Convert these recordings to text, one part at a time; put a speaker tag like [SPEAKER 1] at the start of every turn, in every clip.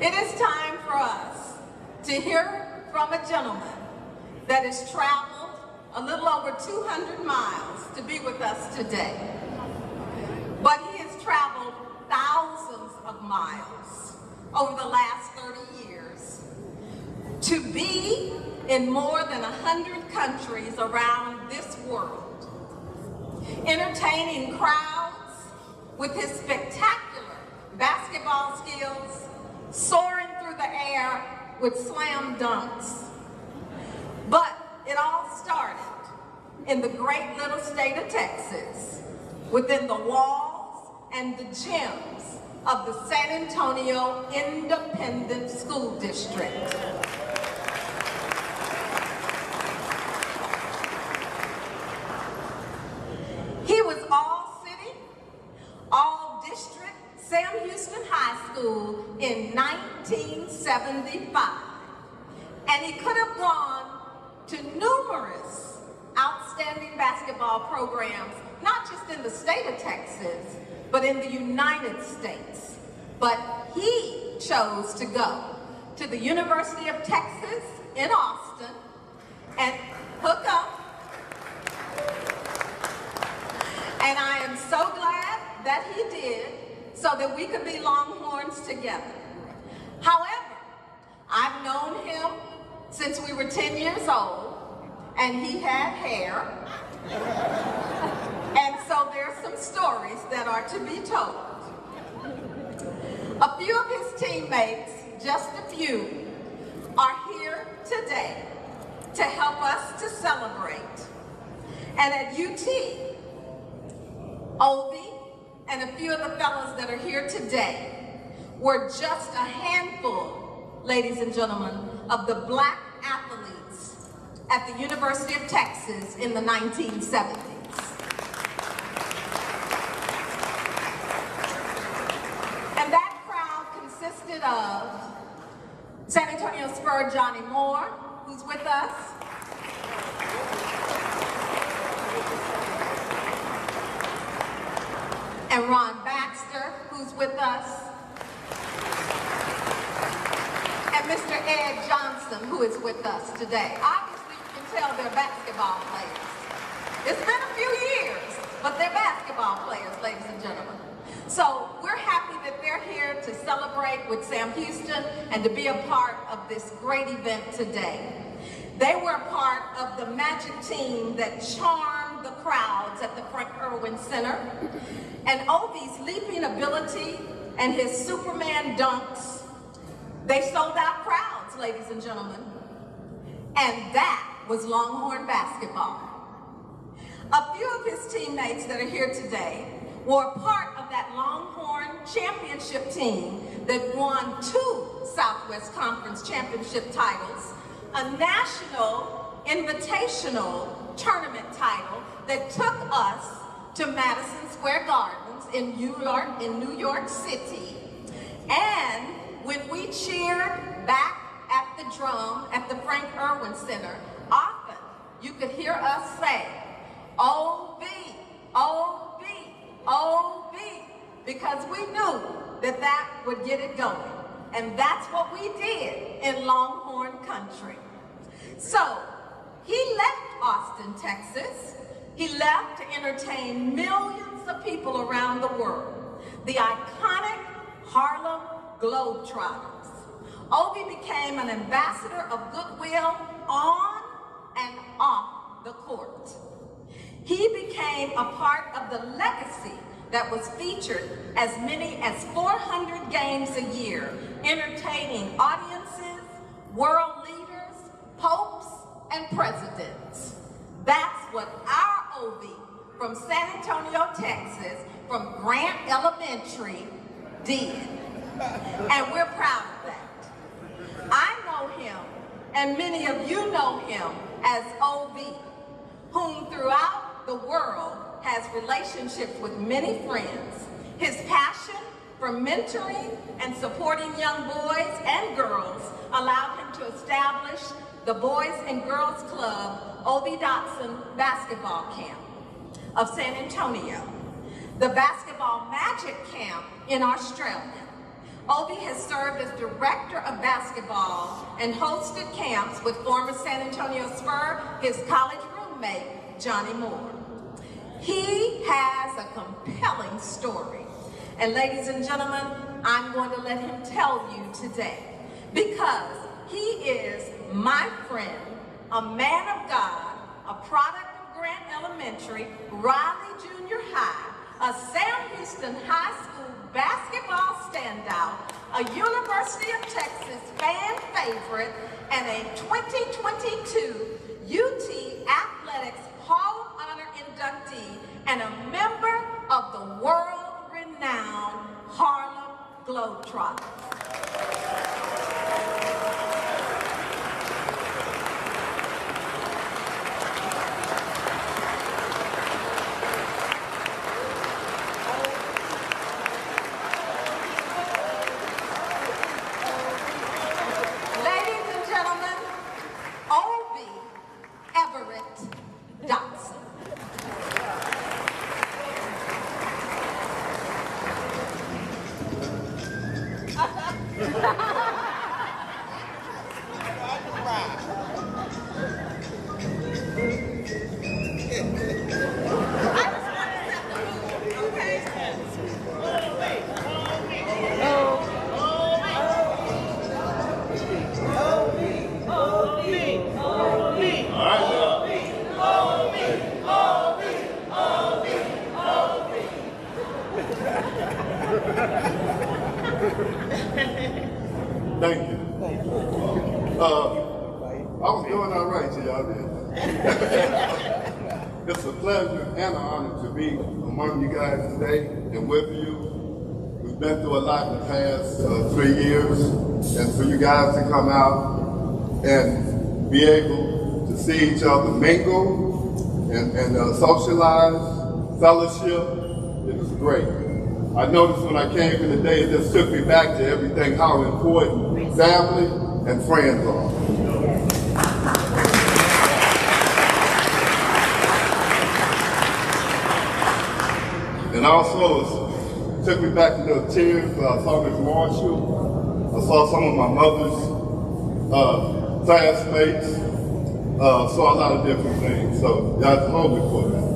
[SPEAKER 1] It is time for us to hear from a gentleman that has traveled a little over 200 miles to be with us today. But he has traveled thousands of miles over the last 30 years to be in more than 100 countries around this world, entertaining crowds with his spectacular basketball skills, soaring through the air with slam dunks. But it all started in the great little state of Texas, within the walls and the gyms of the San Antonio Independent School District. He was all city, all district, Sam Houston High School in 1975. And he could have gone to numerous outstanding basketball programs, not just in the state of Texas, but in the United States. But he chose to go to the University of Texas in Austin and hook up. And I am so glad that he did, so that we could be Longhorns together. However, I've known him since we were 10 years old, and he had hair. And so there's some stories that are to be told. A few of his teammates, just a few, are here today to help us to celebrate. And at UT, Ovie and a few of the fellows that are here today were just a handful, ladies and gentlemen, of the black athletes at the University of Texas in the 1970s. And that crowd consisted of San Antonio Spur Johnny Moore, who's with us, and Ron Baxter, who's with us, and Mr. Ed Johnson, who is with us today. Obviously, you can tell they're basketball players. It's been a few years, but they're basketball players, ladies and gentlemen. So we're happy that they're here to celebrate with Sam Houston and to be a part of this great event today. They were a part of the magic team that charmed the crowds at the Frank Irwin Center. And Ovie's leaping ability and his Superman dunks, they sold out crowds, ladies and gentlemen. And that was Longhorn basketball. A few of his teammates that are here today were part of that Longhorn championship team that won 2 Southwest Conference championship titles, a national invitational tournament title that took us to Madison Square Gardens in New York City. And when we cheered back at the drum at the Frank Irwin Center, often you could hear us say, "Ovie, Ovie, Ovie," because we knew that that would get it going. And that's what we did in Longhorn country. So he left Austin, Texas. He left to entertain millions of people around the world, the iconic Harlem Globetrotters. Ovie became an ambassador of goodwill on and off the court. He became a part of the legacy that was featured as many as 400 games a year, entertaining audiences, world leaders, popes, and presidents. That's what our Ovie from San Antonio, Texas, from Grant Elementary did. And we're proud of that. I know him, and many of you know him as Ovie, whom throughout the world has relationships with many friends. His passion for mentoring and supporting young boys and girls allowed him to establish the Boys and Girls Club Ovie Dotson Basketball Camp of San Antonio, the Basketball Magic Camp in Australia, Ovie has served as director of basketball and hosted camps with former San Antonio Spur, his college roommate, Johnny Moore. He has a compelling story. And ladies and gentlemen, I'm going to let him tell you today, because he is my friend, a man of God, a product of Grant Elementary, Raleigh Junior High, a Sam Houston High School basketball standout, a University of Texas fan favorite, and a 2022 UT Athletics Hall of Honor inductee, and a member of the world-renowned Harlem Globetrotter. Dotson.
[SPEAKER 2] Thank you. I was doing all right till y'all did. It's a pleasure and an honor to be among you guys today and with you. We've been through a lot in the past 3 years, and for you guys to come out and be able to see each other mingle and socialize, fellowship, it was great. I noticed when I came in today, it just took me back to everything, how important family and friends are. And also, it took me back to the tears. I saw Miss Marshall. I saw some of my mother's classmates. Saw a lot of different things. So, y'all hold me for that.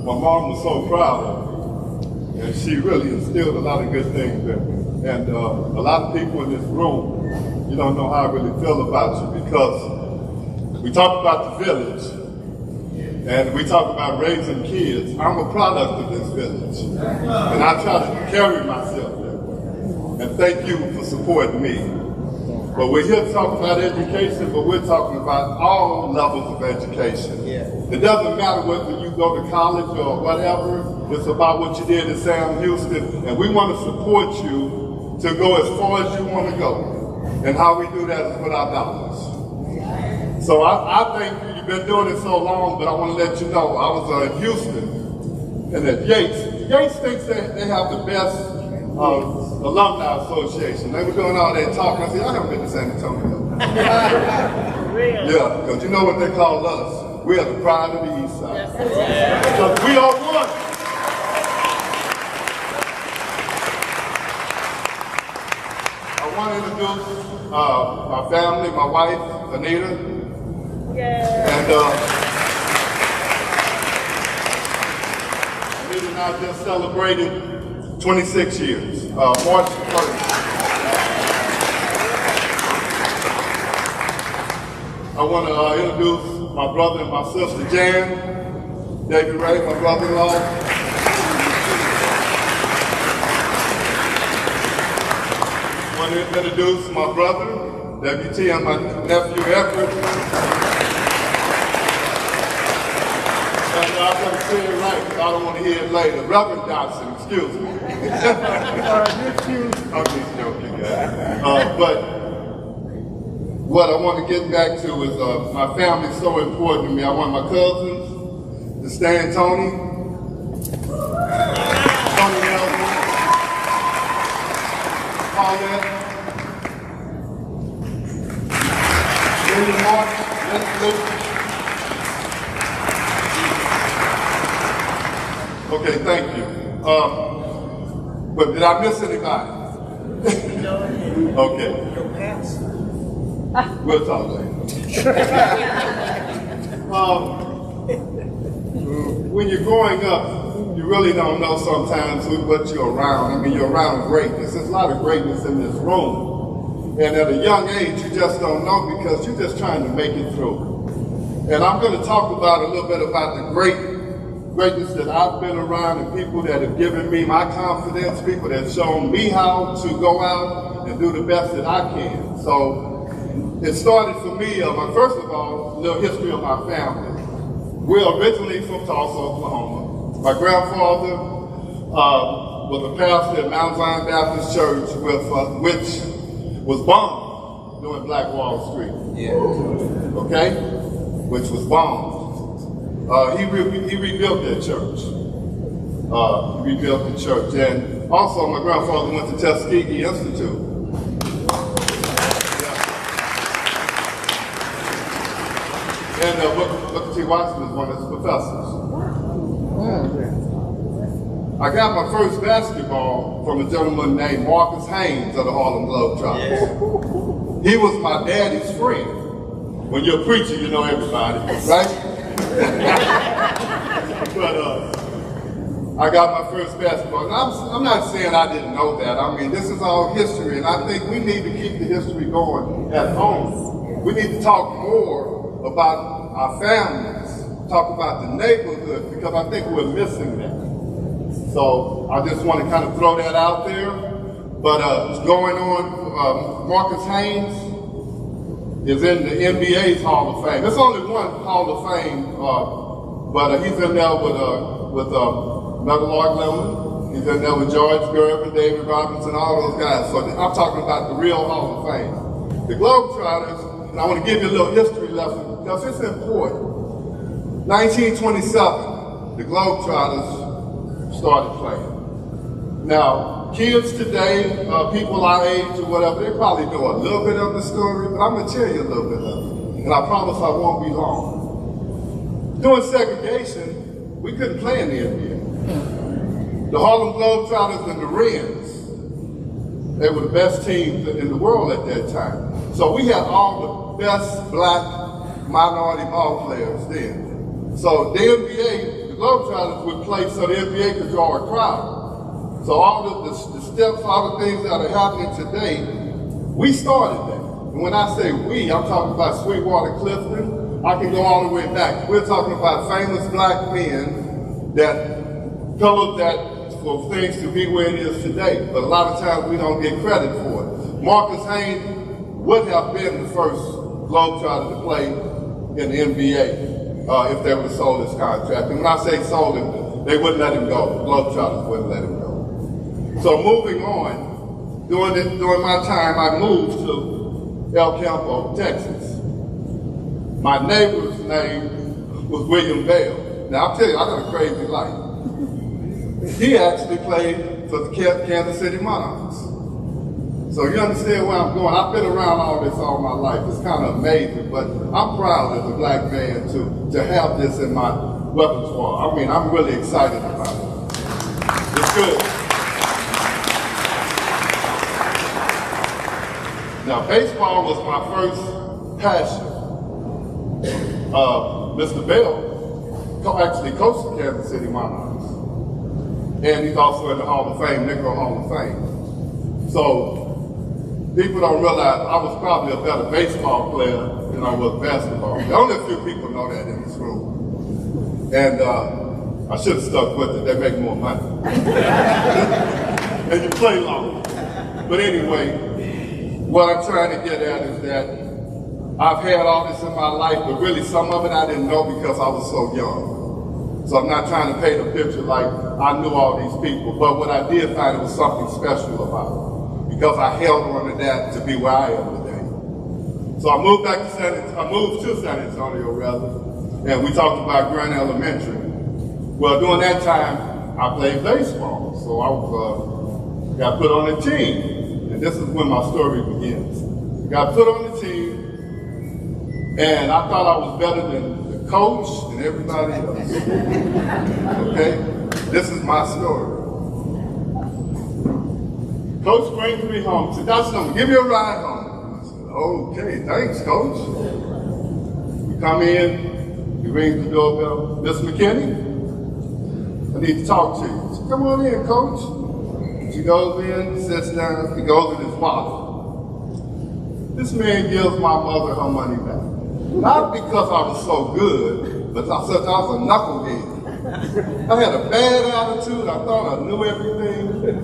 [SPEAKER 2] My mom was so proud of me, and she really instilled a lot of good things in me. And a lot of people in this room, you don't know how I really feel about you, because we talk about the village, and we talk about raising kids. I'm a product of this village, and I try to carry myself that way. And thank you for supporting me. But we're here to talk about education, but we're talking about all levels of education. Yeah. It doesn't matter whether you go to college or whatever, it's about what you did at Sam Houston, and we want to support you to go as far as you want to go. And how we do that is with our dollars. So I think you've been doing it so long, but I want to let you know, I was in Houston, and at Yates thinks they have the best alumni association. They were doing all that talking. I said, I haven't been to San Antonio. Yeah, because you know what they call us? We are the pride of the East Side. Because we are one. I want to introduce my family, my wife, Anita. And Anita and I just celebrated 26 years, March 1st. I want to introduce my brother and my sister, Jan, David Ray, my brother-in-law. I want to introduce my brother, WT, and my nephew, Everett. I'm going to say it right, because I don't want to hear it later. Reverend Dotson, excuse me. I'm just joking, guys. But what I want to get back to is my family's so important to me. I want my cousins to stand, Tony Nelson, Paulette, William Martin, okay, thank you. But did I miss anybody? Okay. We'll talk later. When you're growing up, you really don't know sometimes what you're around. I mean, you're around greatness. There's a lot of greatness in this room. And at a young age, you just don't know because you're just trying to make it through. And I'm going to talk about a little bit about the greatness that I've been around and people that have given me my confidence, people that have shown me how to go out and do the best that I can. So it started for me, first of all, a little history of my family. We're originally from Tulsa, Oklahoma. My grandfather was a pastor at Mount Zion Baptist Church, which was bombed during Black Wall Street. Yeah. Okay? Which was bombed. He rebuilt that church. He rebuilt the church. And also, my grandfather went to Tuskegee Institute. Yeah. And Booker T. Washington was one of his professors. I got my first basketball from a gentleman named Marcus Haynes of the Harlem Globetrotter. He was my daddy's friend. When you're a preacher, you know everybody, right? But I got my first basketball. And I'm not saying I didn't know that. I mean, this is all history, and I think we need to keep the history going at home. We need to talk more about our families, talk about the neighborhood, because I think we're missing that. So I just want to kind of throw that out there. But going on, Marcus Haynes is in the NBA's Hall of Fame. There's only one Hall of Fame, but he's in there with Mother Lloyd Lemon. He's in there with George Gervin, David Robinson, all those guys. So I'm talking about the real Hall of Fame. The Globetrotters, and I want to give you a little history lesson because it's important. 1927, the Globetrotters started playing. Now, kids today, people our age or whatever, they probably know a little bit of the story, but I'm going to tell you a little bit of it. And I promise I won't be long. During segregation, we couldn't play in the NBA. The Harlem Globetrotters and the Wrens, they were the best teams in the world at that time. So we had all the best black minority ball players then. So the NBA, the Globetrotters would play so the NBA could draw a crowd. So all the steps, all the things that are happening today, we started that. And when I say we, I'm talking about Sweetwater Clifton. I can go all the way back. We're talking about famous black men that pillowed that for things to be where it is today. But a lot of times we don't get credit for it. Marcus Haynes would have been the first Globetrotter to play in the NBA if they would have sold his contract. And when I say sold him, they wouldn't let him go. The Globetrotters wouldn't let him go. So moving on, during my time, I moved to El Campo, Texas. My neighbor's name was William Bell. Now I'll tell you, I got a crazy life. He actually played for the Kansas City Monarchs. So you understand where I'm going. I've been around all this all my life. It's kind of amazing, but I'm proud as a black man to have this in my repertoire. I mean, I'm really excited about it. It's good. Now, baseball was my first passion. Mr. Bell actually coached the Kansas City Monarchs. And he's also in the Hall of Fame, Negro Hall of Fame. So, people don't realize I was probably a better baseball player than I was basketball. Only a few people know that in this room. And I should have stuck with it. They make more money. And you play longer. But anyway, what I'm trying to get at is that I've had all this in my life, but really some of it I didn't know because I was so young. So I'm not trying to paint a picture like I knew all these people, but what I did find it was something special about it. Because I held on to that to be where I am today. So I moved to San Antonio rather, and we talked about Grand Elementary. Well, during that time, I played baseball, so I got put on a team, and this is when my story begins. Got put on the team, And I thought I was better than the coach and everybody else. Okay? This is my story. Coach brings me home. Said, Dotson, give me a ride home. I said, okay, thanks, Coach. We come in, he rings the doorbell. Miss McKinney, I need to talk to you. I said, come on in, Coach. She goes in, sits down, he goes in his wallet. This man gives my mother her money back. Not because I was so good, but I was a knucklehead. I had a bad attitude. I thought I knew everything.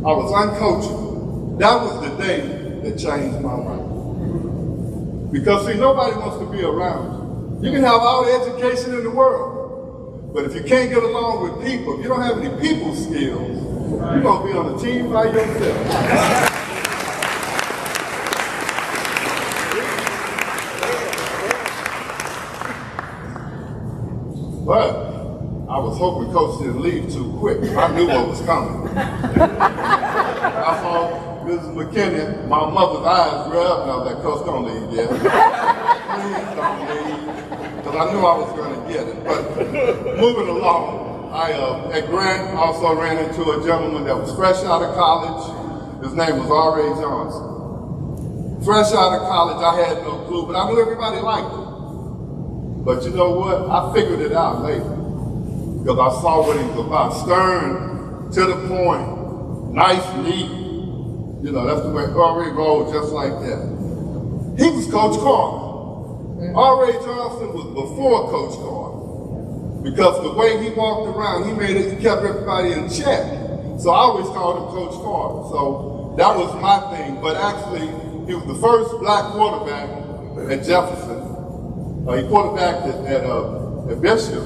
[SPEAKER 2] I was uncoachable. That was the day that changed my life. Because see, nobody wants to be around you. You can have all the education in the world, but if you can't get along with people, if you don't have any people skills, you're going to be on a team by yourself. But I was hoping Coach didn't leave too quick. I knew what was coming. I saw Mrs. McKinney, my mother's eyes red up, and I was like, Coach, don't leave yet. Please don't leave. Because I knew I was going to get it. But moving along, I at Grant also ran into a gentleman that was fresh out of college. His name was Ovie Dotson. Fresh out of college, I had no clue, but I knew everybody liked him. But you know what? I figured it out later. Because I saw what he was about. Stern, to the point, nice, neat. You know, that's the way Ovie rolled, just like that. He was Coach Carter. Ovie Dotson was before Coach Carter. Because the way he walked around, he kept everybody in check. So I always called him Coach Carter. So that was my thing. But actually, he was the first black quarterback at Jefferson. He quarterbacked at Bishop,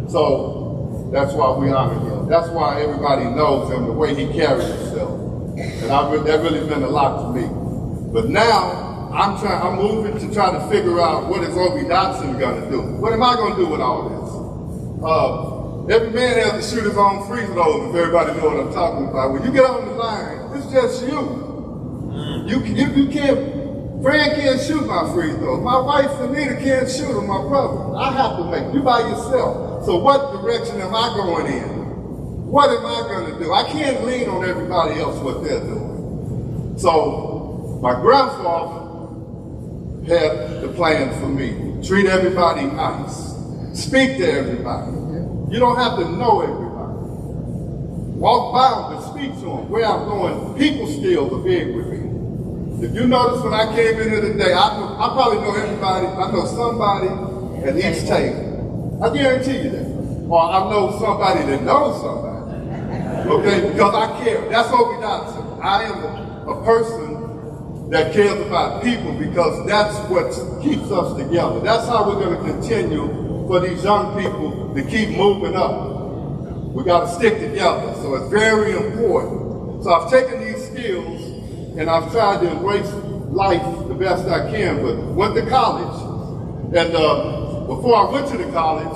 [SPEAKER 2] so that's why we honor him. That's why everybody knows him, the way he carries himself. And that really meant a lot to me. But now, I'm moving to try to figure out what is Ovie Dotson gonna do? What am I gonna do with all this? Every man has to shoot his own free throws, if everybody knows what I'm talking about. When you get on the line, it's just you. You can't. Fran can't shoot my free throws. My wife, Anita, can't shoot them, my brother. I have to make you by yourself. So what direction am I going in? What am I going to do? I can't lean on everybody else what they're doing. So my grandfather had the plan for me. Treat everybody nice. Speak to everybody. You don't have to know everybody. Walk by them, but speak to them. Where I'm going, people skills are big with me. If you notice when I came in here today, I probably know everybody. I know somebody at each table. I guarantee you that. Or I know somebody that knows somebody. Okay, because I care. That's Ovie Dotson. I am a person that cares about people because that's what keeps us together. That's how we're going to continue for these young people to keep moving up. We got to stick together. So it's very important. So I've taken these skills and I've tried to embrace life the best I can, but went to college. And before I went to the college,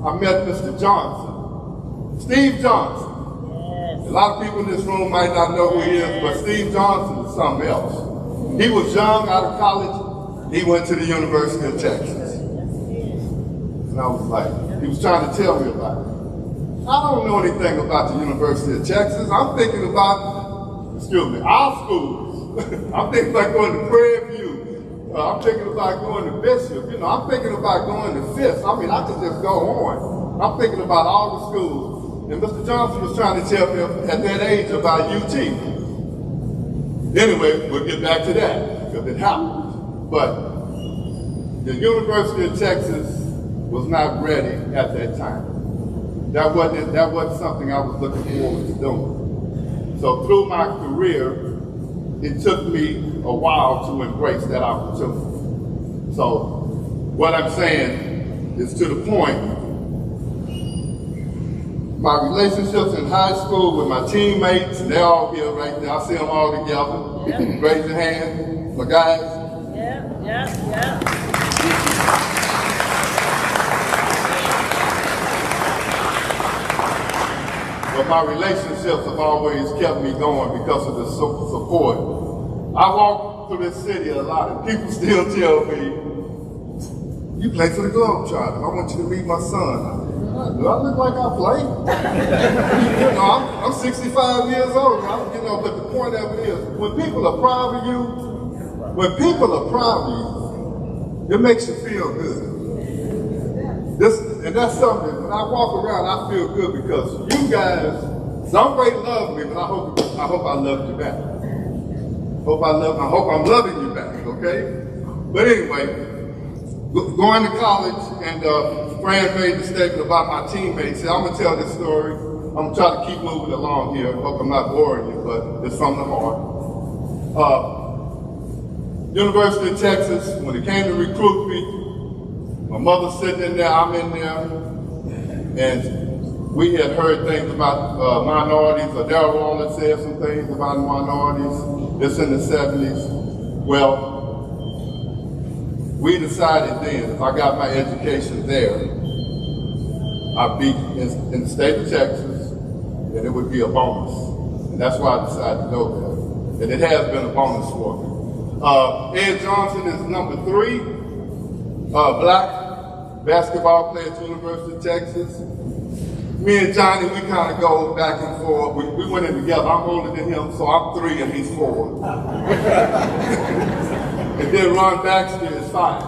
[SPEAKER 2] I met Mr. Johnson, Steve Johnson. A lot of people in this room might not know who he is, but Steve Johnson is something else. He was young, out of college. He went to the University of Texas. And I was like, he was trying to tell me about it. I don't know anything about the University of Texas. I'm thinking about our schools. I'm thinking about going to Prairie View. I'm thinking about going to Bishop. You know, I'm thinking about going to Fisk. I mean, I could just go on. I'm thinking about all the schools. And Mr. Johnson was trying to tell me at that age about UT. Anyway, we'll get back to that because it happened. But the University of Texas was not ready at that time. That wasn't something I was looking forward to doing. So through my career, it took me a while to embrace that opportunity. So what I'm saying is to the point, my relationships in high school with my teammates, they're all here right there. I see them all together. Yep. Raise your hand, my guys.
[SPEAKER 3] Yeah.
[SPEAKER 2] But my relationships have always kept me going because of the support. I walk through this city a lot and people still tell me, you play for the Globetrotter. I want you to meet my son. Do I look like I play? You know, I'm 65 years old now, you know, but the point of it is, when people are proud of you, it makes you feel good. And that's something, when I walk around, I feel good because you guys, some way love me, but I hope I love you back. I hope I'm loving you back, okay? But anyway, going to college, and Fran made the statement about my teammates. I'm gonna tell this story. I'm gonna try to keep moving along here. I hope I'm not boring you, but it's from the heart. University of Texas, when it came to recruit me, my mother's sitting in there, I'm in there, and we had heard things about minorities, or Darryl Wallace said some things about minorities. This in the 70s. Well, we decided then, if I got my education there, I'd be in the state of Texas, and it would be a bonus. And that's why I decided to go there. And it has been a bonus for me. Ed Johnson is number 3, black basketball player at the University of Texas. Me and Johnny, we kind of go back and forth. We went in together. I'm older than him, so I'm 3 and he's 4. And then Ron Baxter is 5.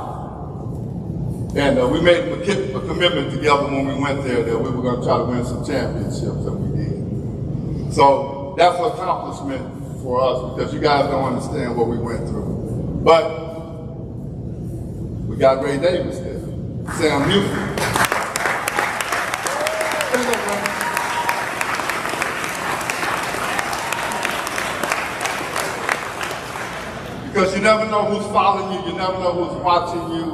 [SPEAKER 2] And we made a commitment together when we went there that we were going to try to win some championships, and we did. So that's an accomplishment for us because you guys don't understand what we went through. But we got Ray Davis there, Sam Houston. Because you never know who's following you, you never know who's watching you.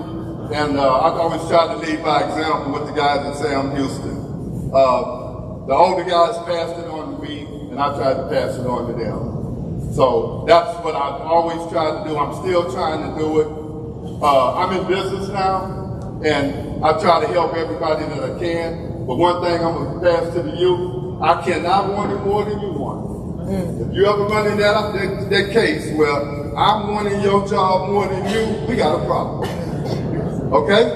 [SPEAKER 2] And I always try to lead by example with the guys at Sam Houston. The older guys passed it on to me, and I tried to pass it on to them. So that's what I've always tried to do. I'm still trying to do it. I'm in business now, and I try to help everybody that I can. But one thing I'm going to pass to the youth, I cannot want it more than you want. If you ever run in that case where I'm wanting your job more than you, we got a problem. Okay?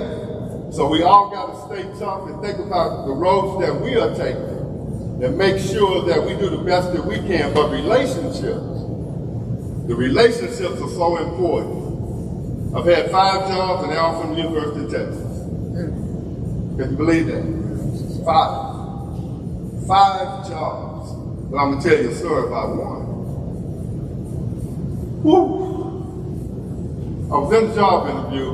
[SPEAKER 2] So we all got to stay tough and think about the roads that we are taking and make sure that we do the best that we can. But the relationships are so important. I've had 5 jobs and they're all from the University of Texas. Can you believe that? 5 jobs. But I'm going to tell you a story about one. Woo. I was in the job interview,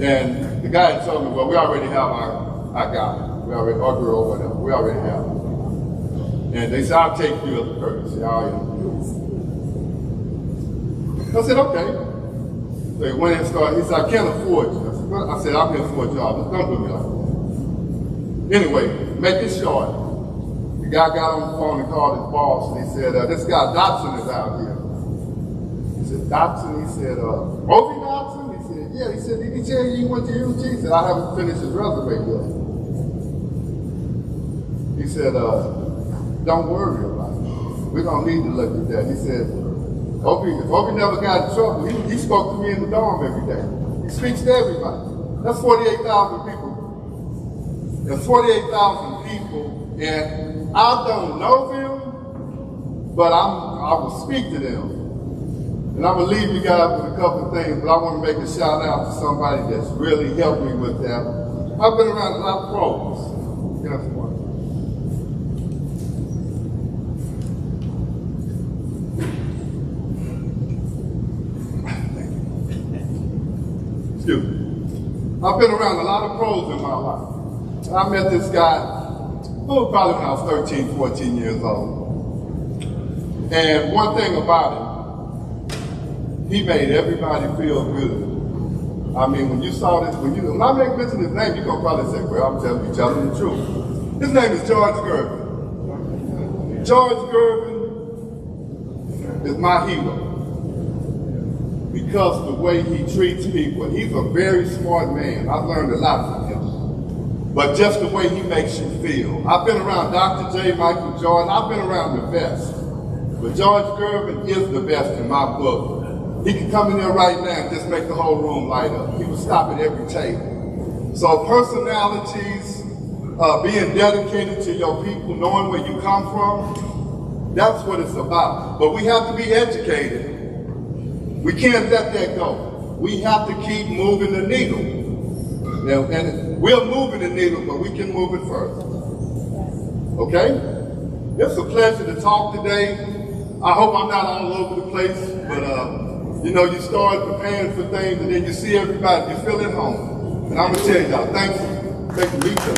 [SPEAKER 2] and the guy told me, well, we already have our guy. Our girl or whatever. We already have him. And they said, I'll take you as a courtesy. I'll interview. I said, okay. So he went and started. He said, I can't afford you. I said, I'm here for a job. Don't do me like that. Anyway, make it short. The guy got on the phone and called his boss, and he said, this guy Dotson is out here. He said, Dotson? He said, Ovie Dotson? He said, yeah. He said, did he tell you he went to UT? He said, I haven't finished his resume yet. He said, don't worry about it. We don't need to look at that. He said, Ovie never got in trouble. He spoke to me in the dorm every day. He speaks to everybody. That's 48,000 people. That's 48,000 people, and I don't know them, but I will speak to them. And I'm going to leave you guys with a couple of things, but I want to make a shout out to somebody that's really helped me with that. I've been around a lot of pros. Guess what? Excuse me. I've been around a lot of pros in my life. And I met this guy, probably when I was 13, 14 years old. And one thing about him, he made everybody feel good. I mean, when you saw this, when I make mention his name, you're going to probably say, well, I'm telling you the truth. His name is George Gervin. George Gervin is my hero. Because the way he treats people, he's a very smart man. I've learned a lot from him. But just the way he makes you feel. I've been around Dr. J. Michael Jordan. I've been around the best. But George Gervin is the best in my book. he could come in there right now and just make the whole room light up. He would stop at every table. So personalities, being dedicated to your people, knowing where you come from, that's what it's about. But we have to be educated. We can't let that go. We have to keep moving the needle. Now, and we're moving the needle, but we can move it further. Okay? It's a pleasure to talk today. I hope I'm not all over the place, but you know, you start preparing for things and then you see everybody, you feel at home. And I'm gonna tell y'all, thank you. Thank you, Lisa.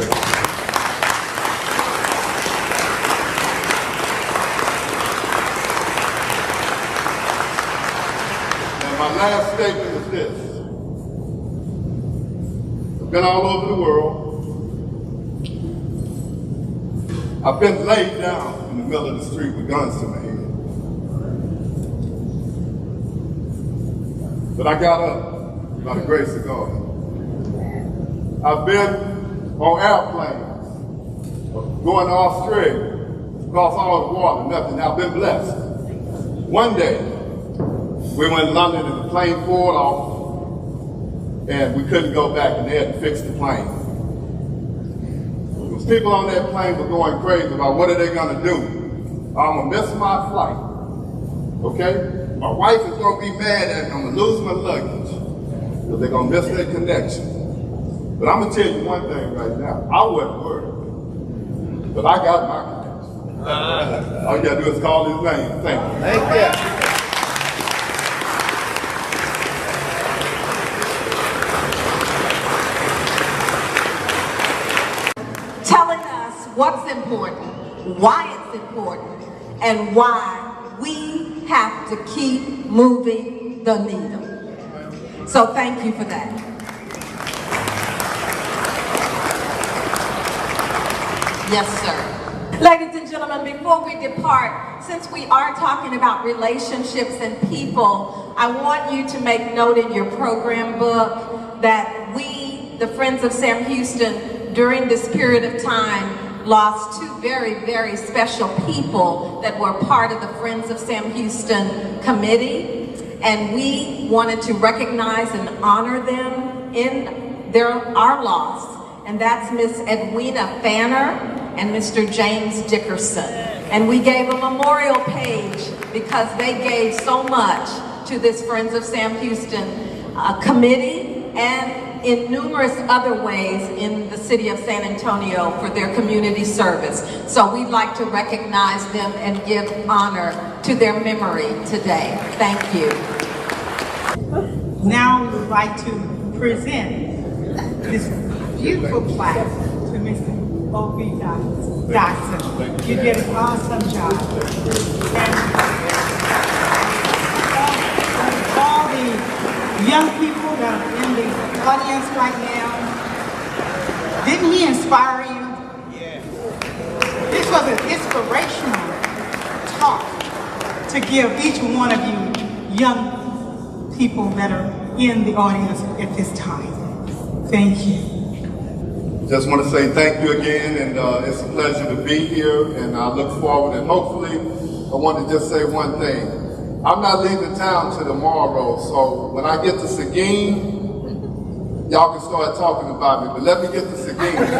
[SPEAKER 2] And my last statement is this. I've been all over the world. I've been laid down in the middle of the street with guns to my head. But I got up by the grace of God. I've been on airplanes, going to Australia, across all the water, nothing. I've been blessed. One day, we went to London and the plane pulled off, and we couldn't go back, and they had to fix the plane. People on that plane were going crazy about what are they going to do. I'm going to miss my flight. Okay? My wife is going to be mad at me. I'm going to lose my luggage. Because they're going to miss their connection. But I'm going to tell you one thing right now. I wasn't worried. But I got my connection. All you got to do is call his name. Thank you.
[SPEAKER 4] Thank you.
[SPEAKER 1] Telling us what's important, why it's important, and why we have to keep moving the needle. So thank you for that. Yes, sir. Ladies and gentlemen, before we depart, since we are talking about relationships and people, I want you to make note in your program book that we, the Friends of Sam Houston, during this period of time, lost two very, very special people that were part of the Friends of Sam Houston committee, and we wanted to recognize and honor them in our loss, and that's Miss Edwina Fanner and Mr. James Dickerson. And we gave a memorial page because they gave so much to this Friends of Sam Houston committee and in numerous other ways in the city of San Antonio for their community service. So we'd like to recognize them and give honor to their memory today. Thank you.
[SPEAKER 5] Now we would like to present this beautiful plaque to Mr. Ovie Dotson. You did an awesome job. And all the young people that are in the audience right now, didn't he inspire you? Yeah. This was an inspirational talk to give each one of you young people that are in the audience at this time. Thank you.
[SPEAKER 2] Just want to say thank you again, and it's a pleasure to be here, and I look forward, and hopefully, I want to just say one thing. I'm not leaving town till tomorrow, so when I get to Seguin, y'all can start talking about me, but let me get to Seguin first.